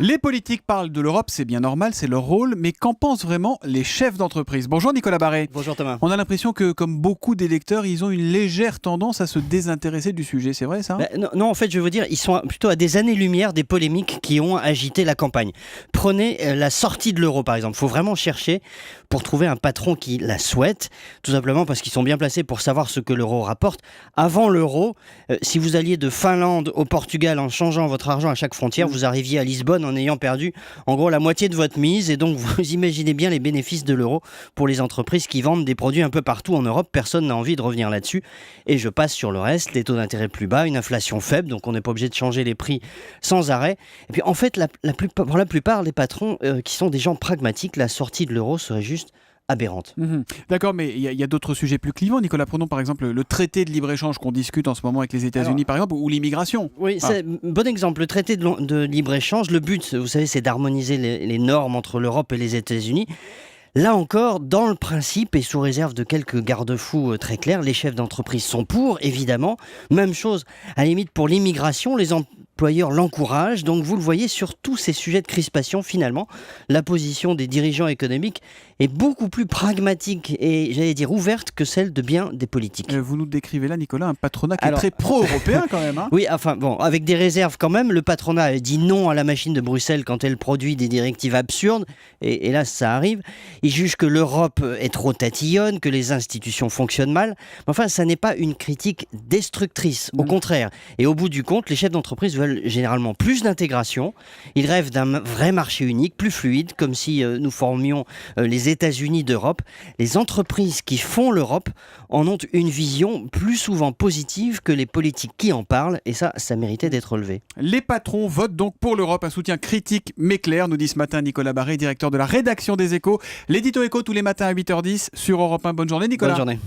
Les politiques parlent de l'Europe, c'est bien normal, c'est leur rôle, mais qu'en pensent vraiment les chefs d'entreprise? Bonjour Nicolas Barré. Bonjour Thomas. On a l'impression que, comme beaucoup d'électeurs, ils ont une légère tendance à se désintéresser du sujet, c'est vrai ça? Non, en fait, je veux dire, ils sont plutôt à des années-lumière des polémiques qui ont agité la campagne. Prenez la sortie de l'euro, par exemple. Il faut vraiment chercher pour trouver un patron qui la souhaite, tout simplement parce qu'ils sont bien placés pour savoir ce que l'euro rapporte. Avant l'euro, si vous alliez de Finlande au Portugal en changeant votre argent à chaque frontière, vous arriviez à Lisbonne en ayant perdu en gros la moitié de votre mise. Et donc, vous imaginez bien les bénéfices de l'euro pour les entreprises qui vendent des produits un peu partout en Europe. Personne n'a envie de revenir là-dessus. Et je passe sur le reste, les taux d'intérêt plus bas, une inflation faible, donc on n'est pas obligé de changer les prix sans arrêt. Et puis en fait, pour la plupart des patrons qui sont des gens pragmatiques, la sortie de l'euro serait juste aberrante. D'accord, mais il y a d'autres sujets plus clivants, Nicolas. Prenons par exemple le traité de libre-échange qu'on discute en ce moment avec les États-Unis, par exemple, ou l'immigration. Oui, c'est un bon exemple. Le traité de libre-échange, le but, vous savez, c'est d'harmoniser les normes entre l'Europe et les États-Unis. Là encore, dans le principe et sous réserve de quelques garde-fous très clairs, les chefs d'entreprise sont pour, évidemment. Même chose, à la limite, pour l'immigration, les employeurs l'encouragent. Donc vous le voyez, sur tous ces sujets de crispation, finalement, la position des dirigeants économiques est beaucoup plus pragmatique et, j'allais dire, ouverte que celle de bien des politiques. Vous nous décrivez là, Nicolas, un patronat qui est très pro-européen quand même. Oui, enfin bon, avec des réserves quand même. Le patronat dit non à la machine de Bruxelles quand elle produit des directives absurdes. Et là, ça arrive. Il juge que l'Europe est trop tatillonne, que les institutions fonctionnent mal. Mais enfin, ça n'est pas une critique destructrice, au contraire. Et au bout du compte, les chefs d'entreprise veulent généralement plus d'intégration. Ils rêvent d'un vrai marché unique, plus fluide, comme si nous formions les États-Unis d'Europe. Les entreprises qui font l'Europe en ont une vision plus souvent positive que les politiques qui en parlent. Et ça méritait d'être relevé. Les patrons votent donc pour l'Europe. Un soutien critique mais clair, nous dit ce matin Nicolas Barré, directeur de la rédaction des Échos. L'édito Écho tous les matins à 8h10 sur Europe 1. Bonne journée Nicolas. Bonne journée.